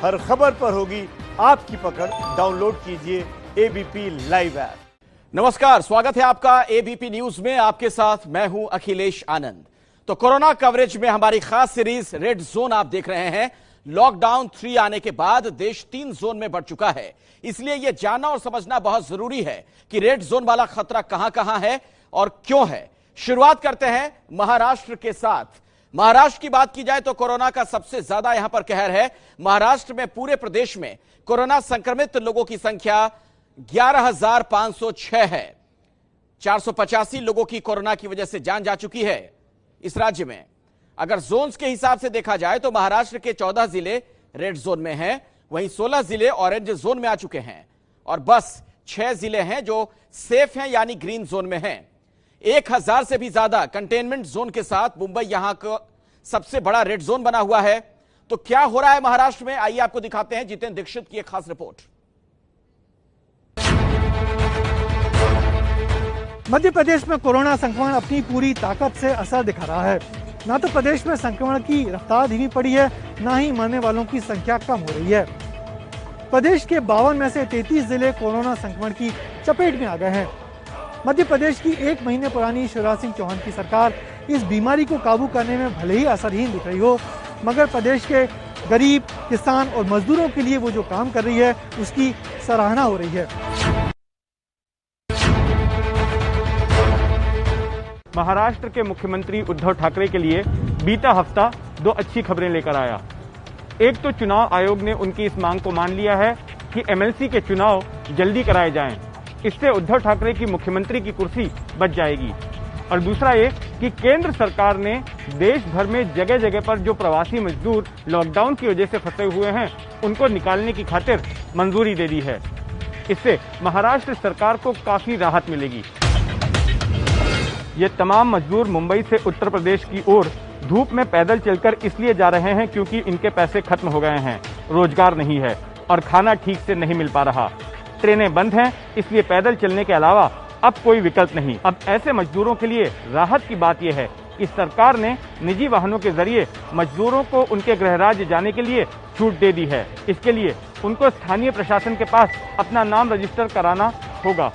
हर खबर पर होगी आपकी पकड़। डाउनलोड कीजिए एबीपी लाइव ऐप। नमस्कार, स्वागत है आपका एबीपी न्यूज में। आपके साथ मैं हूं अखिलेश आनंद। तो कोरोना कवरेज में हमारी खास सीरीज रेड जोन आप देख रहे हैं। लॉकडाउन 3 आने के बाद देश 3 जोन में बढ़ चुका है, इसलिए यह जानना और समझना बहुत जरूरी है कि रेड जोन वाला खतरा कहां कहां है और क्यों है। शुरुआत करते हैं महाराष्ट्र के साथ। महाराष्ट्र की बात की जाए तो कोरोना का सबसे ज्यादा यहां पर कहर है। महाराष्ट्र में पूरे प्रदेश में कोरोना संक्रमित लोगों की संख्या 11,506 है। 485 लोगों की कोरोना की वजह से जान जा चुकी है इस राज्य में। अगर जोन्स के हिसाब से देखा जाए तो महाराष्ट्र के 14 जिले रेड जोन में हैं, वहीं 16 जिले ऑरेंज जोन में आ चुके हैं और बस 6 जिले हैं जो सेफ हैं यानी ग्रीन जोन में हैं। 1000 से भी ज्यादा कंटेनमेंट जोन के साथ मुंबई यहां का सबसे बड़ा रेड जोन बना हुआ है। तो क्या हो रहा है महाराष्ट्र में, आइए आपको दिखाते हैं जितेंद्र दीक्षित की एक खास रिपोर्ट। मध्य प्रदेश में कोरोना संक्रमण अपनी पूरी ताकत से असर दिखा रहा है। न तो प्रदेश में संक्रमण की रफ्तार धीमी पड़ी है, न ही मरने वालों की संख्या कम हो रही है। प्रदेश के 52 में से 33 जिले कोरोना संक्रमण की चपेट में आ गए हैं। मध्य प्रदेश की 1 महीने पुरानी शिवराज सिंह चौहान की सरकार इस बीमारी को काबू करने में भले ही असरहीन दिख रही हो, मगर प्रदेश के गरीब, किसान और मजदूरों के लिए वो जो काम कर रही है उसकी सराहना हो रही है। महाराष्ट्र के मुख्यमंत्री उद्धव ठाकरे के लिए बीता हफ्ता 2 अच्छी खबरें लेकर आया। एक तो चुनाव आयोग ने उनकी इस मांग को मान लिया है कि एमएलसी के चुनाव जल्दी कराए जाएं। इससे उद्धव ठाकरे की मुख्यमंत्री की कुर्सी बच जाएगी। और दूसरा ये कि केंद्र सरकार ने देश भर में जगह जगह पर जो प्रवासी मजदूर लॉकडाउन की वजह से फंसे हुए हैं उनको निकालने की खातिर मंजूरी दे दी है। इससे महाराष्ट्र सरकार को काफी राहत मिलेगी। ये तमाम मजदूर मुंबई से उत्तर प्रदेश की ओर धूप में पैदल चलकर इसलिए जा रहे हैं क्योंकि इनके पैसे खत्म हो गए हैं, रोजगार नहीं है और खाना ठीक से नहीं मिल पा रहा। ट्रेनें बंद हैं, इसलिए पैदल चलने के अलावा अब कोई विकल्प नहीं। अब ऐसे मजदूरों के लिए राहत की बात यह है कि सरकार ने निजी वाहनों के जरिए मजदूरों को उनके गृह राज्य जाने के लिए छूट दे दी है। इसके लिए उनको स्थानीय प्रशासन के पास अपना नाम रजिस्टर कराना होगा।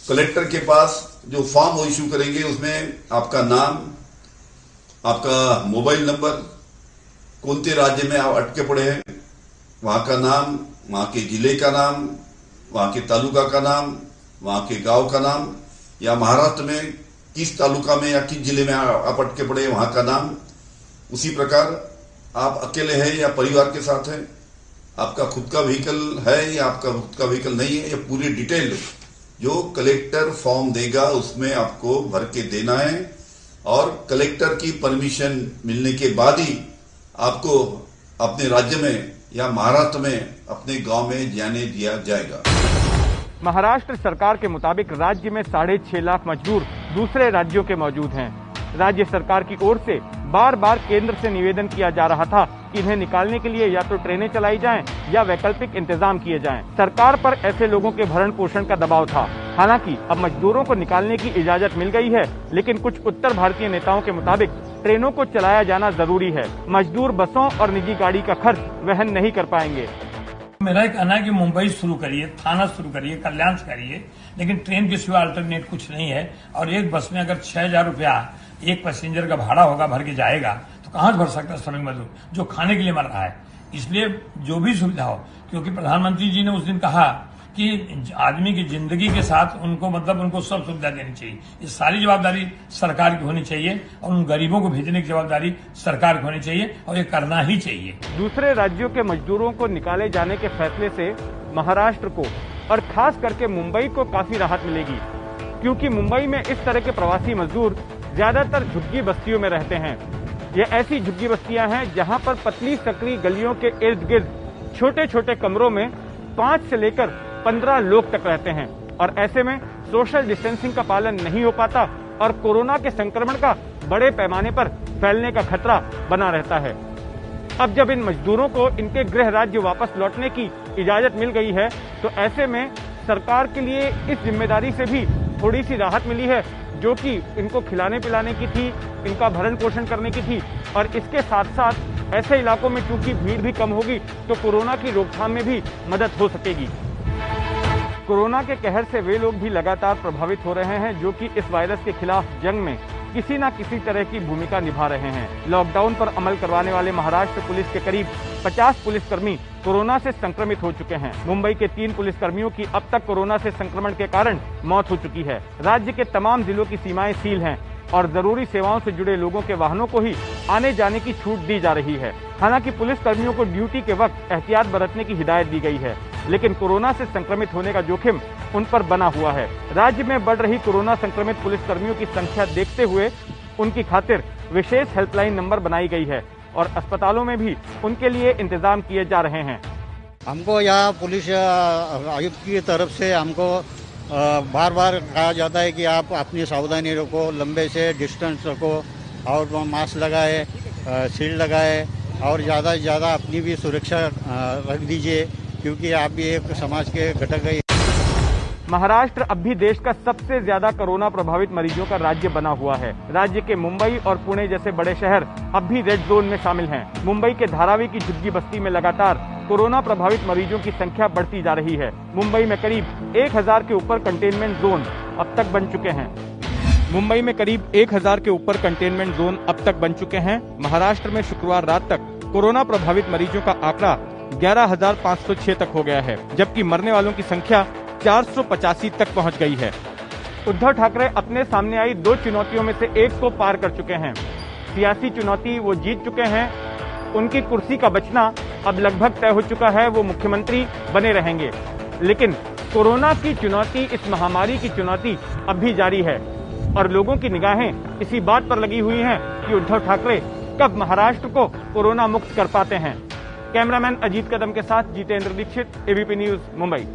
कलेक्टर के पास जो फॉर्म इश्यू करेंगे उसमें आपका नाम, आपका मोबाइल नंबर, कौन से राज्य में आप अटके पड़े हैं वहां का नाम, वहां के जिले का नाम, वहां के तालुका का नाम, वहां के गांव का नाम, या महाराष्ट्र में किस तालुका में या किस जिले में आप अटके पड़े वहां का नाम। उसी प्रकार आप अकेले हैं या परिवार के साथ हैं, आपका खुद का व्हीकल है या आपका खुद का व्हीकल नहीं है, ये पूरी डिटेल जो कलेक्टर फॉर्म देगा उसमें आपको भर के देना है और कलेक्टर की परमिशन मिलने के बाद ही आपको अपने राज्य में या महाराष्ट्र में अपने गांव में जाने दिया जाएगा। महाराष्ट्र सरकार के मुताबिक राज्य में 6.5 लाख मजदूर दूसरे राज्यों के मौजूद हैं। राज्य सरकार की ओर से बार बार केंद्र से निवेदन किया जा रहा था कि इन्हें निकालने के लिए या तो ट्रेनें चलाई जाएं या वैकल्पिक इंतजाम किए जाएं। सरकार पर ऐसे लोगों के भरण पोषण का दबाव था। हालांकि अब मजदूरों को निकालने की इजाजत मिल गई है, लेकिन कुछ उत्तर भारतीय नेताओं के मुताबिक ट्रेनों को चलाया जाना जरूरी है। मजदूर बसों और निजी गाड़ी का खर्च वहन नहीं कर पाएंगे। मेरा एक कहना है कि मुंबई शुरू करिए, थाना शुरू करिए, कल्याण से करिए, लेकिन ट्रेन के सिवा अल्टरनेट कुछ नहीं है। और एक बस में अगर 6,000 रुपया एक पैसेंजर का भाड़ा होगा, भर के जाएगा, तो कहां से भर सकता है श्रमिक मजदूर जो खाने के लिए मर रहा है। इसलिए जो भी सुविधा हो, क्योंकि प्रधानमंत्री जी ने उस दिन कहा कि आदमी की जिंदगी के साथ उनको सब सुविधा देनी चाहिए। ये सारी जवाबदारी सरकार की होनी चाहिए और उन गरीबों को भेजने की जवाबदारी सरकार की होनी चाहिए और ये करना ही चाहिए। दूसरे राज्यों के मजदूरों को निकाले जाने के फैसले से महाराष्ट्र को और खास करके मुंबई को काफी राहत मिलेगी, क्योंकि मुंबई में इस तरह के प्रवासी मजदूर ज्यादातर झुग्गी बस्तियों में रहते हैं। ये ऐसी झुग्गी बस्तियां हैं जहां पर पतली सकरी गलियों के इर्द गिर्द छोटे छोटे कमरों में 5 से लेकर 15 लोग तक रहते हैं और ऐसे में सोशल डिस्टेंसिंग का पालन नहीं हो पाता और कोरोना के संक्रमण का बड़े पैमाने पर फैलने का खतरा बना रहता है। अब जब इन मजदूरों को इनके गृह राज्य वापस लौटने की इजाजत मिल गई है, तो ऐसे में सरकार के लिए इस जिम्मेदारी से भी थोड़ी सी राहत मिली है, जो कि इनको खिलाने पिलाने की थी, इनका भरण पोषण करने की थी, और इसके साथ साथ ऐसे इलाकों में चूंकि भीड़ भी कम होगी तो कोरोना की रोकथाम में भी मदद हो सकेगी। कोरोना के कहर से वे लोग भी लगातार प्रभावित हो रहे हैं जो कि इस वायरस के खिलाफ जंग में किसी न किसी तरह की भूमिका निभा रहे हैं। लॉकडाउन पर अमल करवाने वाले महाराष्ट्र पुलिस के करीब 50 पुलिसकर्मी कोरोना से संक्रमित हो चुके हैं। मुंबई के 3 पुलिसकर्मियों की अब तक कोरोना से संक्रमण के कारण मौत हो चुकी है। राज्य के तमाम जिलों की सीमाएं सील हैं और जरूरी सेवाओं से जुड़े लोगों के वाहनों को ही आने जाने की छूट दी जा रही है। हालांकि पुलिसकर्मियों को ड्यूटी के वक्त एहतियात बरतने की हिदायत दी गई है, लेकिन कोरोना से संक्रमित होने का जोखिम उन पर बना हुआ है। राज्य में बढ़ रही कोरोना संक्रमित पुलिसकर्मियों की संख्या देखते हुए उनकी खातिर विशेष हेल्पलाइन नंबर बनाई गई है और अस्पतालों में भी उनके लिए इंतजाम किए जा रहे हैं। हमको यहाँ पुलिस आयुक्त की तरफ से हमको बार बार कहा जाता है कि आप अपनी सावधानी रखो, लंबे से डिस्टेंस रखो और मास्क लगाए, शील्ड लगाए और ज़्यादा से ज़्यादा अपनी भी सुरक्षा रख दीजिए क्योंकि आप भी एक समाज के घटक है। महाराष्ट्र अब भी देश का सबसे ज्यादा कोरोना प्रभावित मरीजों का राज्य बना हुआ है। राज्य के मुंबई और पुणे जैसे बड़े शहर अब भी रेड जोन में शामिल हैं। मुंबई के धारावी की झुग्गी बस्ती में लगातार कोरोना प्रभावित मरीजों की संख्या बढ़ती जा रही है। मुंबई में करीब 1000 के ऊपर कंटेनमेंट जोन अब तक बन चुके हैं। मुंबई में करीब 1000 के ऊपर कंटेनमेंट जोन अब तक बन चुके हैं। महाराष्ट्र में शुक्रवार रात तक कोरोना प्रभावित मरीजों का आंकड़ा 11,506 तक हो गया है, जबकि मरने वालों की संख्या 485 तक पहुंच गई है। उद्धव ठाकरे अपने सामने आई 2 चुनौतियों में से एक को पार कर चुके हैं। सियासी चुनौती वो जीत चुके हैं, उनकी कुर्सी का बचना अब लगभग तय हो चुका है, वो मुख्यमंत्री बने रहेंगे। लेकिन कोरोना की चुनौती, इस महामारी की चुनौती अब भी जारी है और लोगों की निगाहें इसी बात पर लगी हुई हैं कि उद्धव ठाकरे कब महाराष्ट्र को कोरोना मुक्त कर पाते हैं। कैमरामैन अजीत कदम के साथ जितेंद्र दीक्षित, एबीपी न्यूज, मुंबई।